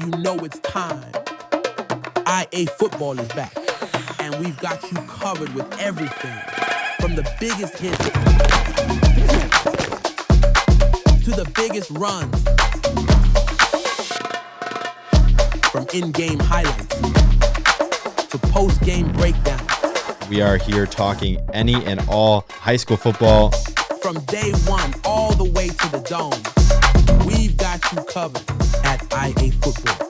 you know it's time. IAfootball is back, and we've got you covered with everything from the biggest hits to the biggest runs, from in-game highlights to post-game breakdown. We are here talking any and all high school football. From day one all the way to the dome, we've got you covered at IAfootball.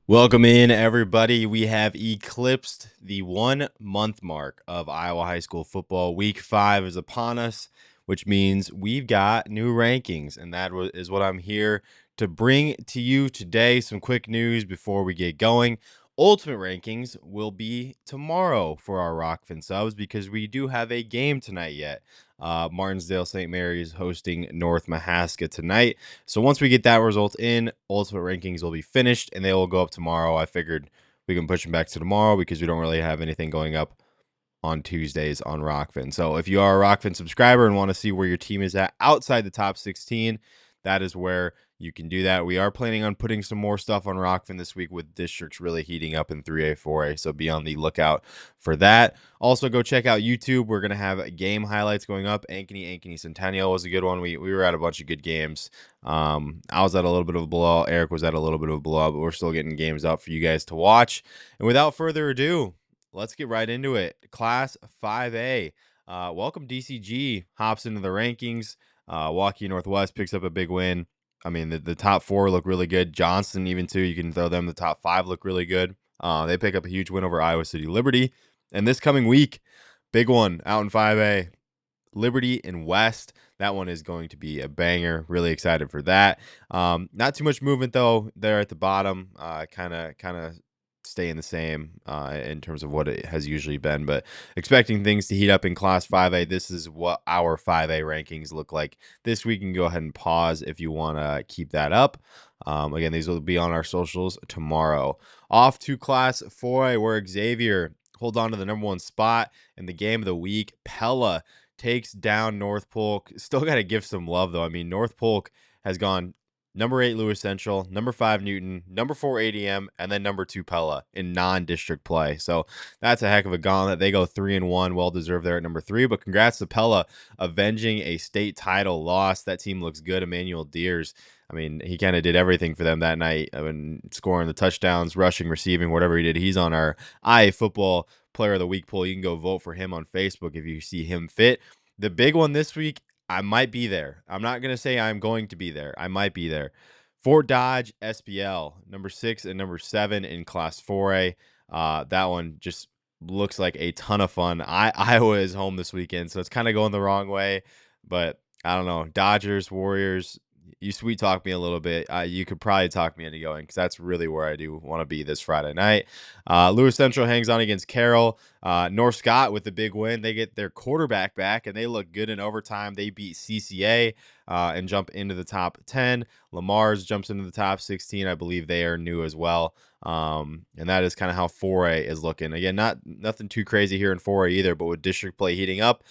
Welcome in, everybody. We have eclipsed the 1 month mark of Iowa high school football. Week 5 is upon us, which means we've got new rankings, and that is what I'm here to bring to you today. Some quick news before we get going. Ultimate rankings will be tomorrow for our Rockfin subs because we do have a game tonight yet. Martinsdale St. Mary's hosting North Mahaska tonight. So once we get that result in, ultimate rankings will be finished and they will go up tomorrow. I figured we can push them back to tomorrow because we don't really have anything going up on Tuesdays on Rockfin. So if you are a Rockfin subscriber and want to see where your team is at outside the top 16, that is where you can do that. We are planning on putting some more stuff on Rockfin this week with districts really heating up in 3A, 4A, so be on the lookout for that. Also, go check out YouTube. We're going to have game highlights going up. Ankeny Centennial was a good one. We were at a bunch of good games. I was at a little bit of a blowout. Eric was at a little bit of a blowout, but we're still getting games out for you guys to watch. And without further ado, let's get right into it. Class 5A. Welcome DCG hops into the rankings. Waukee Northwest picks up a big win. I mean, the top 4 look really good. Johnston, even too, you can throw them. The top 5 look really good. They pick up a huge win over Iowa City Liberty. And this coming week, big one out in 5A, Liberty and West. That one is going to be a banger. Really excited for that. Not too much movement, though, there at the bottom. Kind of staying the same in terms of what it has usually been, but expecting things to heat up in Class 5A. This is what our 5A rankings look like this week. You can go ahead and pause if you want to keep that up. Again, these will be on our socials tomorrow. Off to Class 4A, where Xavier holds on to the number 1 spot in the game of the week. Pella takes down North Polk. Still got to give some love, though. I mean, North Polk has gone number 8 Lewis Central, number 5 Newton, number 4 ADM, and then number 2 Pella in non-district play. So that's a heck of a gauntlet. They go 3-1, well deserved there at number 3. But congrats to Pella avenging a state title loss. That team looks good. Emmanuel Deers, I mean, he kind of did everything for them that night. I mean, scoring the touchdowns, rushing, receiving, whatever he did. He's on our IAfootball Player of the Week poll. You can go vote for him on Facebook if you see him fit. The big one this week, I might be there. I'm not going to say I'm going to be there. I might be there. Fort Dodge SPL, number 6 and number 7 in Class 4A. That one just looks like a ton of fun. Iowa is home this weekend, so it's kind of going the wrong way. But I don't know. Dodgers, Warriors, you sweet talk me a little bit. You could probably talk me into going because that's really where I do want to be this Friday night. Lewis Central hangs on against Carroll. North Scott with the big win. They get their quarterback back, and they look good in overtime. They beat CCA and jump into the top 10. Lamar's jumps into the top 16. I believe they are new as well. And that is kind of how 4A is looking. Again, nothing too crazy here in 4A either, but with district play heating up,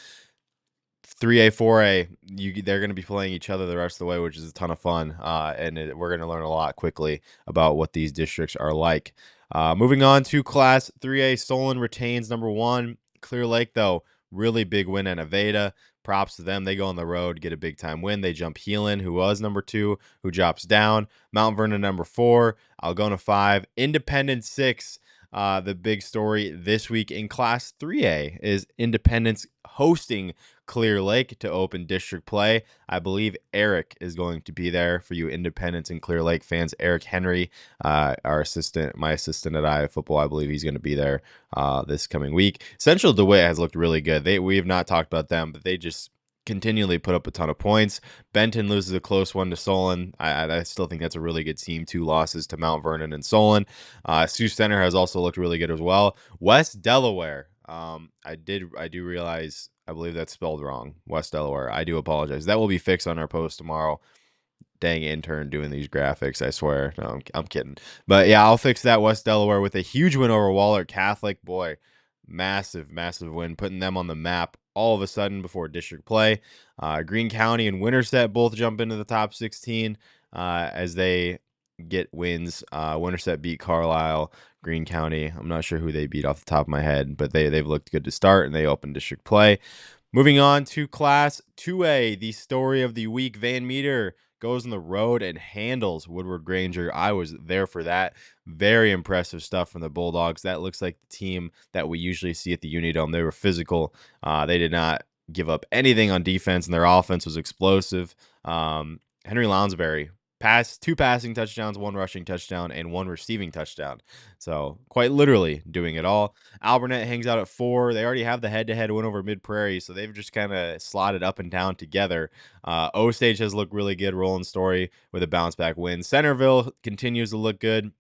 3A, 4A, they're going to be playing each other the rest of the way, which is a ton of fun. We're going to learn a lot quickly about what these districts are like. Moving on to Class 3A, Solon retains number 1. Clear Lake, though, really big win at Nevada. Props to them. They go on the road, get a big-time win. They jump Heelan, who was number 2, who drops down. Mount Vernon, number 4. Algona, 5. Independence, 6. The big story this week in Class 3A is Independence hosting Clear Lake to open district play. I believe Eric is going to be there for you Independence and Clear Lake fans. Eric Henry, my assistant at IAfootball, I believe he's going to be there this coming week. Central DeWitt has looked really good. We have not talked about them, but they just continually put up a ton of points. Benton loses a close one to Solon. I still think that's a really good team. 2 losses to Mount Vernon and Solon. Sioux Center has also looked really good as well. West Delaware. I do realize, I believe that's spelled wrong. West Delaware. I do apologize. That will be fixed on our post tomorrow. Dang intern doing these graphics, I swear. No, I'm kidding. But yeah, I'll fix that. West Delaware with a huge win over Wahlert Catholic. Boy, massive win, putting them on the map all of a sudden before district play. Greene County and Winterset both jump into the top 16 as they get wins. Winterset beat Carlisle, Greene County. I'm not sure who they beat off the top of my head, but they've looked good to start, and they opened district play. Moving on to Class 2A, the story of the week. Van Meter goes on the road and handles Woodward Granger. I was there for that. Very impressive stuff from the Bulldogs. That looks like the team that we usually see at the Unidome. They were physical. They did not give up anything on defense, and their offense was explosive. Henry Lounsbury passed 2 passing touchdowns, 1 rushing touchdown, and 1 receiving touchdown. So quite literally doing it all. Albernet hangs out at 4. They already have the head-to-head win over Mid Prairie, so they've just kind of slotted up and down together. Osage has looked really good. Roland Story with a bounce-back win. Centerville continues to look good.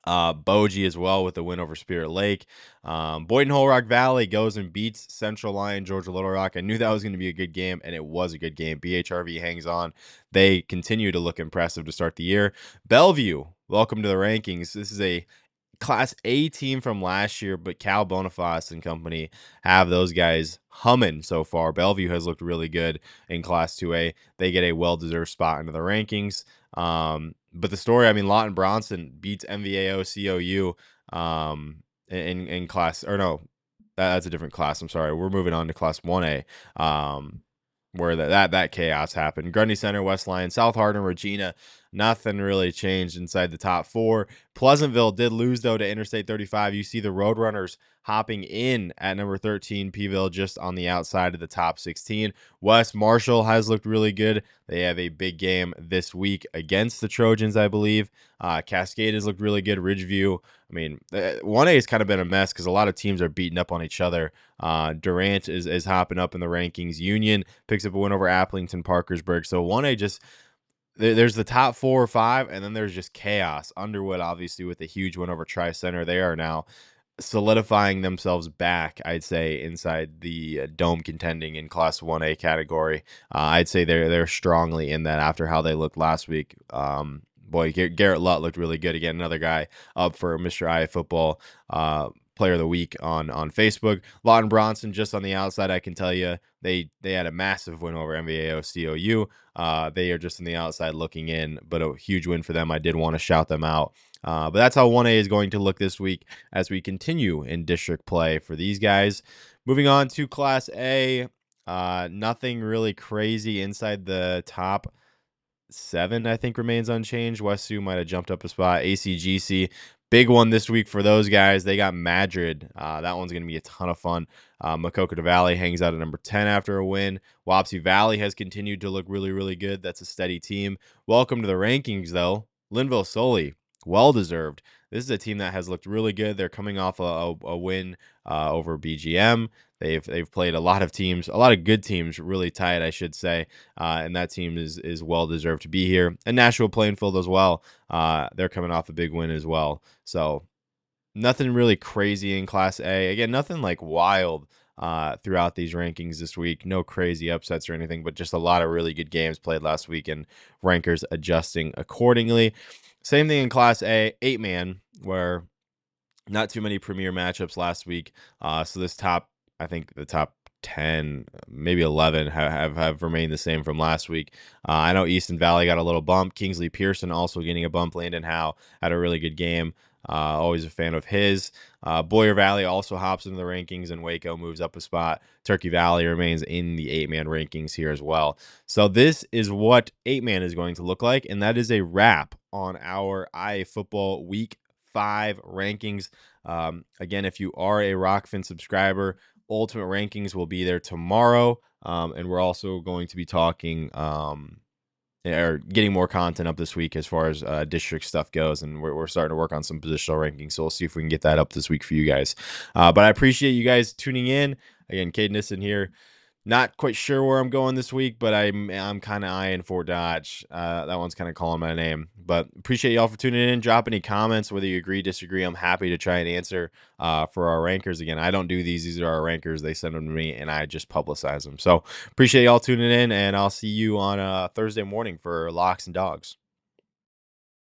Bogie as well with the win over Spirit Lake. Boynton Whole Rock Valley goes and beats Central Lyon, Georgia Little Rock. I knew that was going to be a good game, and it was a good game. BHRV hangs on. They continue to look impressive to start the year. Bellevue, welcome to the rankings. This is a Class A team from last year, but Cal Boniface and company have those guys humming so far. Bellevue has looked really good in Class 2A. They get a well-deserved spot into the rankings. But the story, I mean, Lawton Bronson beats MVAO COU in class, or no, that's a different class. I'm sorry. We're moving on to Class 1A. Where that chaos happened. Grundy Center, West Lyon, South Hardin, Regina. Nothing really changed inside the top 4. Pleasantville did lose, though, to Interstate 35. You see the Roadrunners hopping in at number 13. Peeville just on the outside of the top 16. West Marshall has looked really good. They have a big game this week against the Trojans, I believe. Cascade has looked really good. Ridgeview. I mean, 1A has kind of been a mess because a lot of teams are beating up on each other. Durant is hopping up in the rankings. Union picks up a win over Applington Parkersburg. So 1A just there's the top 4 or 5, and then there's just chaos. Underwood, obviously, with a huge win over Tri-Center. They are now solidifying themselves back, I'd say, inside the dome contending in Class 1A category. I'd say they're strongly in that after how they looked last week. Boy, Garrett Lutt looked really good. Again, another guy up for Mr. IAfootball Player of the Week on Facebook. Lawton Bronson just on the outside, I can tell you, they had a massive win over MVAO COU. They are just on the outside looking in, but a huge win for them. I did want to shout them out. But that's how 1A is going to look this week as we continue in district play for these guys. Moving on to Class A, nothing really crazy inside the top 7, I think, remains unchanged. West Sioux might have jumped up a spot. ACGC, big one this week for those guys. They got Madrid. That one's going to be a ton of fun. Maquoketa Valley hangs out at number 10 after a win. Wapsie Valley has continued to look really, really good. That's a steady team. Welcome to the rankings, though. Linville Sully, well-deserved. This is a team that has looked really good. They're coming off a win over BGM. They've played a lot of teams, a lot of good teams, really tight, I should say. And that team is well deserved to be here. And Nashua Plainfield as well. They're coming off a big win as well. So nothing really crazy in Class A. Again, nothing like wild throughout these rankings this week. No crazy upsets or anything, but just a lot of really good games played last week and rankers adjusting accordingly. Same thing in Class A, 8-man, where not too many premier matchups last week. So this I think the top 10, maybe 11 have remained the same from last week. I know Easton Valley got a little bump. Kingsley Pearson also getting a bump. Landon Howe had a really good game. Always a fan of his. Boyer Valley also hops into the rankings, and Waco moves up a spot. Turkey Valley remains in the 8-man rankings here as well. So this is what 8-man is going to look like, and that is a wrap on our IAfootball Week 5 rankings. Again, if you are a Rockfin subscriber, Ultimate Rankings will be there tomorrow, and we're also going to be talking or getting more content up this week as far as district stuff goes, and we're starting to work on some positional rankings, so we'll see if we can get that up this week for you guys. But I appreciate you guys tuning in. Again, Cade Nissen here. Not quite sure where I'm going this week, but I'm kind of eyeing Fort Dodge. That one's kind of calling my name. But appreciate y'all for tuning in. Drop any comments, whether you agree, disagree. I'm happy to try and answer for our rankers. Again, I don't do these. These are our rankers. They send them to me, and I just publicize them. So appreciate y'all tuning in, and I'll see you on Thursday morning for Locks and Dogs.